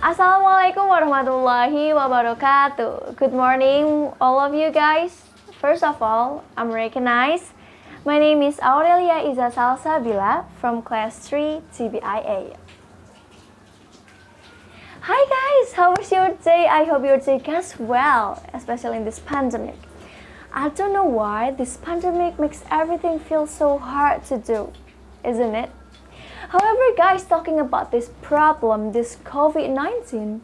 Assalamualaikum warahmatullahi wabarakatuh. Good morning, all of you guys. First of all, I'm recognized. My name is Aurelia Izaz Salsabila from class 3 TBIA. Hi guys, how was your day? I hope your day goes well, especially in this pandemic. I don't know why this pandemic makes everything feel so hard to do, isn't it? However, guys, talking about this problem, this COVID-19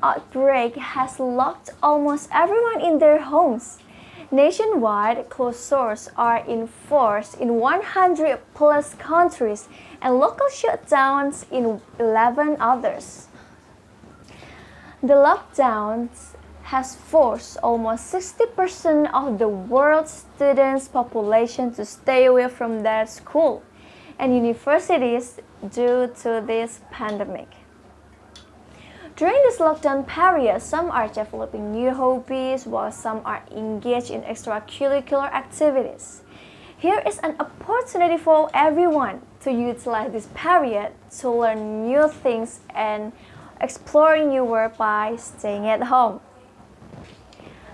outbreak has locked almost everyone in their homes. Nationwide, closures are enforced in 100 plus countries and local shutdowns in 11 others. The lockdowns has forced almost 60% of the world's students' population to stay away from their school and universities due to this pandemic. During this lockdown period, some are developing new hobbies while some are engaged in extracurricular activities. Here is an opportunity for everyone to utilize this period to learn new things and explore new work by staying at home.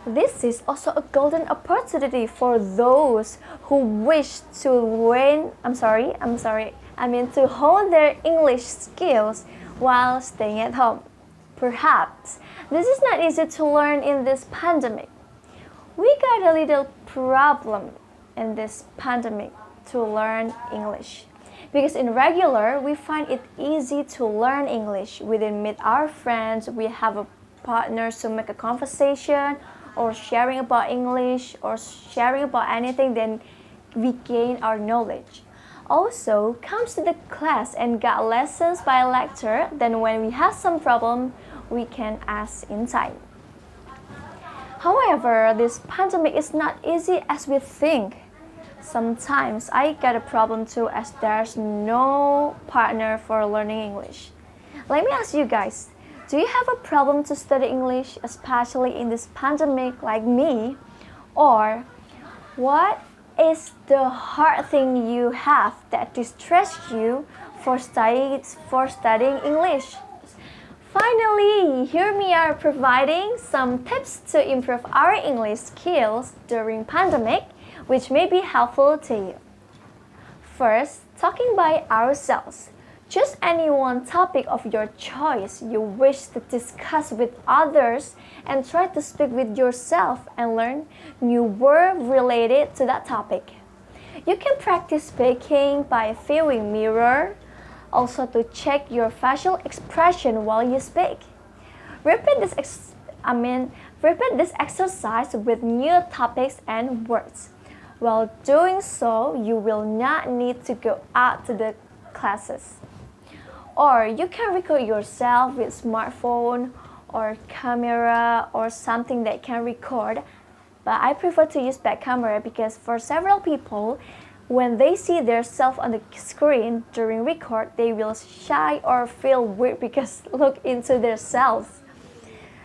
This is also a golden opportunity for those who wish to to hone their English skills while staying at home. Perhaps this is not easy to learn in this pandemic. We got a little problem in this pandemic to learn English. Because in regular, we find it easy to learn English. We then meet our friends, we have a partner to make a conversation, or sharing about English, or sharing about anything, then we gain our knowledge. Also, comes to the class and got lessons by lecture, then when we have some problem, we can ask in time. However, this pandemic is not easy as we think. Sometimes I get a problem too as there's no partner for learning English. Let me ask you guys, do you have a problem to study English, especially in this pandemic like me? Or what is the hard thing you have that distresses you for studying English? Finally, here we are providing some tips to improve our English skills during pandemic, which may be helpful to you. First, talking by ourselves. Choose any one topic of your choice you wish to discuss with others and try to speak with yourself and learn new words related to that topic. You can practice speaking by viewing mirror, also to check your facial expression while you speak. Repeat this exercise with new topics and words. While doing so, you will not need to go out to the classes. Or you can record yourself with smartphone or camera or something that can record. But I prefer to use back camera because for several people, when they see themselves on the screen during record, they will shy or feel weird because look into themselves.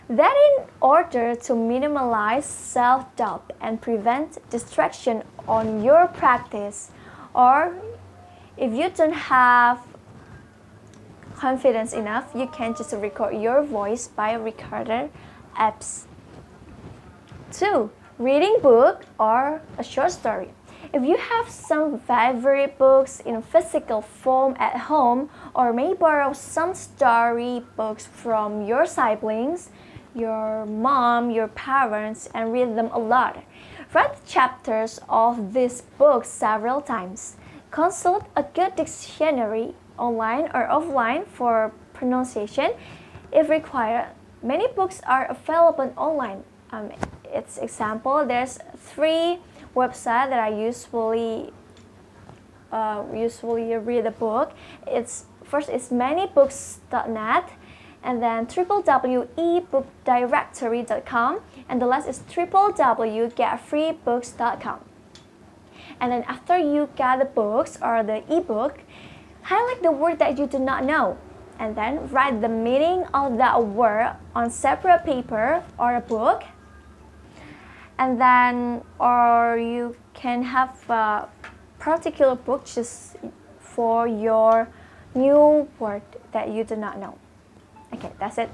That in order to minimize self-doubt and prevent distraction on your practice, or if you don't have confidence enough, you can just record your voice by recorder apps. 2. Reading book or a short story. If you have some favorite books in physical form at home, or may borrow some story books from your siblings, your mom, your parents, and read them a lot. Read chapters of these books several times. Consult a good dictionary online or offline for pronunciation if required. Many books are available online. It's example, there's 3 websites that I usually read a book. First is manybooks.net, and then www.ebookdirectory.com, and the last is www.getfreebooks.com. And then after you get the books or the ebook, highlight the word that you do not know, and then write the meaning of that word on separate paper or a book. And then, or you can have a particular book just for your new word that you do not know. Okay, that's it.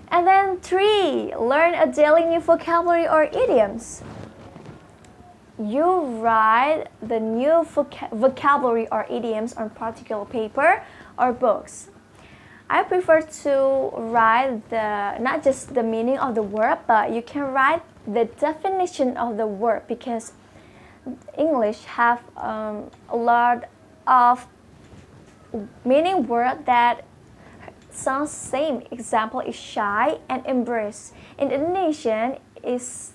And then 3, learn a daily new vocabulary or idioms. You write the new vocabulary or idioms on particular paper or books. I prefer to write not just the meaning of the word, but you can write the definition of the word, because English have a lot of meaning word that sounds same. Example is shy and embrace. In Indonesian, it's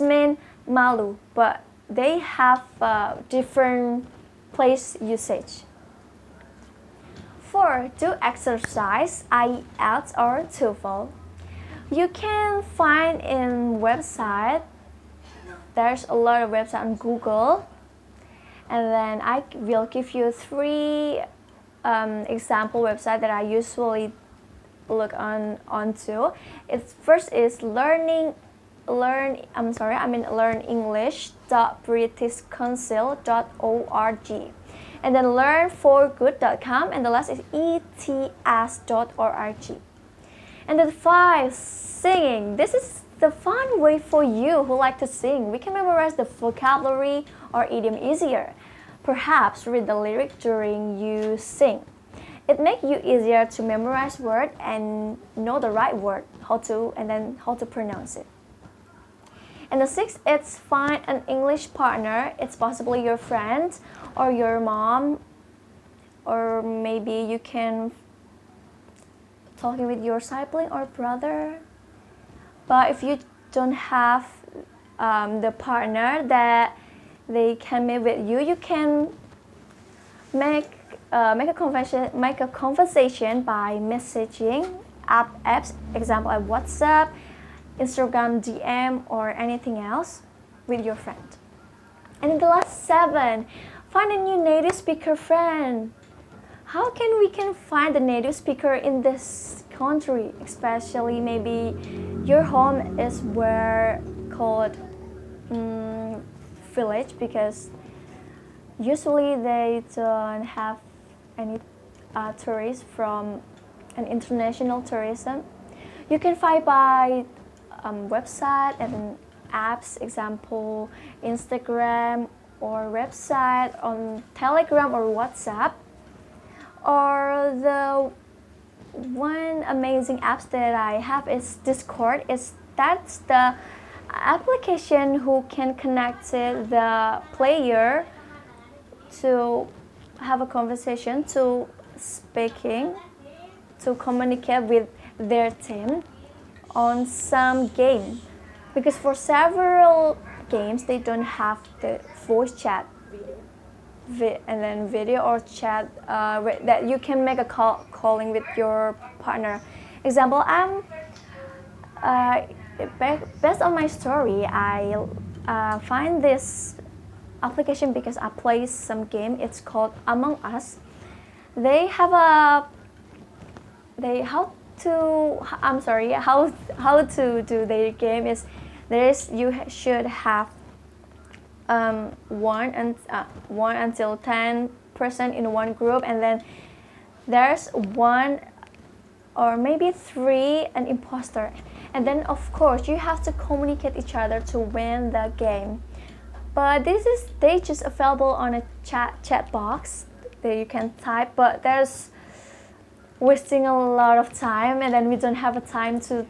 mean malu, but they have different place usage. 4, do exercise, IELTS or TOEFL. You can find in website. There's a lot of websites on Google, and then I will give you 3 example website that I usually look onto. First is learnenglish.britishcouncil.org, and then learnforgood.com, and the last is etaz.org. And then 5, singing. This is the fun way for you who like to sing. We can memorize the vocabulary or idiom easier. Perhaps read the lyric during you sing. It makes you easier to memorize word and know the right word, how to pronounce it. And the 6th, it's find an English partner. It's possibly your friend or your mom, or maybe you can talking with your sibling or brother. But if you don't have the partner that they can meet with you, you can make a conversation by messaging apps, example like WhatsApp, Instagram DM, or anything else with your friend. And in the last 7, find a new native speaker friend. How can we find a native speaker in this country, especially maybe your home is where called village, because usually they don't have any tourists from an international tourism. You can find by website and apps, example Instagram, or website on Telegram or WhatsApp. Or the one amazing apps that I have is Discord. That's the application who can connect the player to have a conversation, to speaking, to communicate with their team on some game. Because for several games they don't have the voice chat and then video or chat that you can make a calling with your partner. Example, based on my story, I find this application because I play some game. It's called Among Us. They have how to do their game is you should have 1 until 10% in one group, and then there's 1 or maybe 3 an imposter, and then of course you have to communicate each other to win the game. But they just available on a chat box that you can type, but there's wasting a lot of time, and then we don't have a time to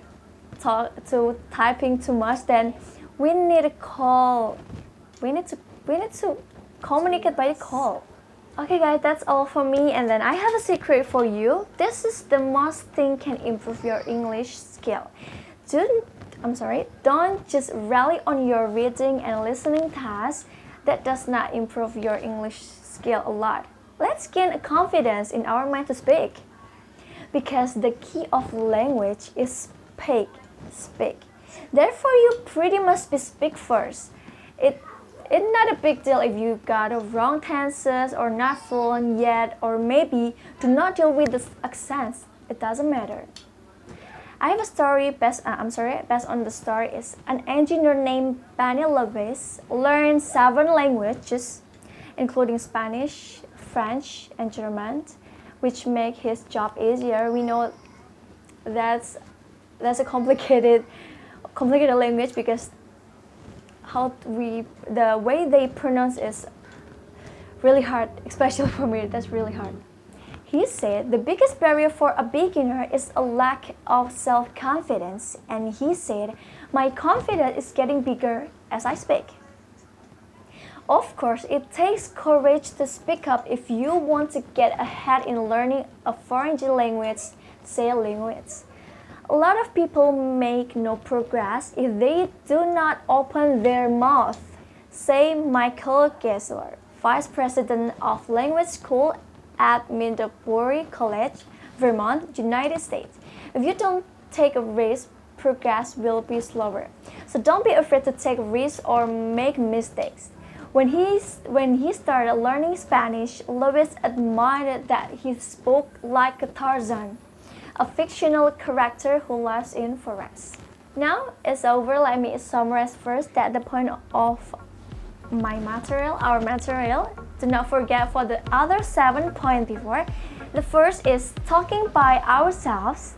typing too much. Then we need a call. We need to communicate by the call. Okay guys, that's all for me, and then I have a secret for you. This is the most thing can improve your English skill. Don't just rely on your reading and listening tasks. That does not improve your English skill a lot. Let's gain a confidence in our mind to speak. Because the key of language is speak. Therefore, you pretty much speak first. It's not a big deal if you got the wrong tenses or not fluent yet, or maybe do not deal with the accents. It doesn't matter. I have a story based on the story is an engineer named Benny Lewis learned 7 languages, including Spanish, French, and German, which make his job easier. We know that's a complicated language, because the way they pronounce is really hard, especially for me. That's really hard. He said the biggest barrier for a beginner is a lack of self-confidence, and he said, my confidence is getting bigger as I speak. Of course, it takes courage to speak up if you want to get ahead in learning a foreign language, say language. A lot of people make no progress if they do not open their mouth, say Michael Gessler, Vice President of Language School at Middlebury College, Vermont, United States. If you don't take a risk, progress will be slower. So don't be afraid to take risks or make mistakes. When he started learning Spanish, Luis admired that he spoke like a Tarzan, a fictional character who lives in forests. Now it's over. Let me summarize first that the point of our material. Do not forget for the other 7 points before. The first is talking by ourselves.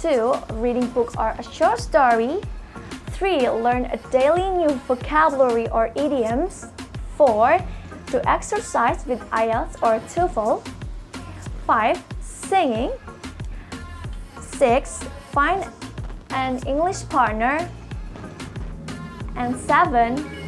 2. Reading book or a short story. 3. Learn a daily new vocabulary or idioms. 4. To exercise with IELTS or TOEFL. 5. Singing. 6. Find an English partner. And 7.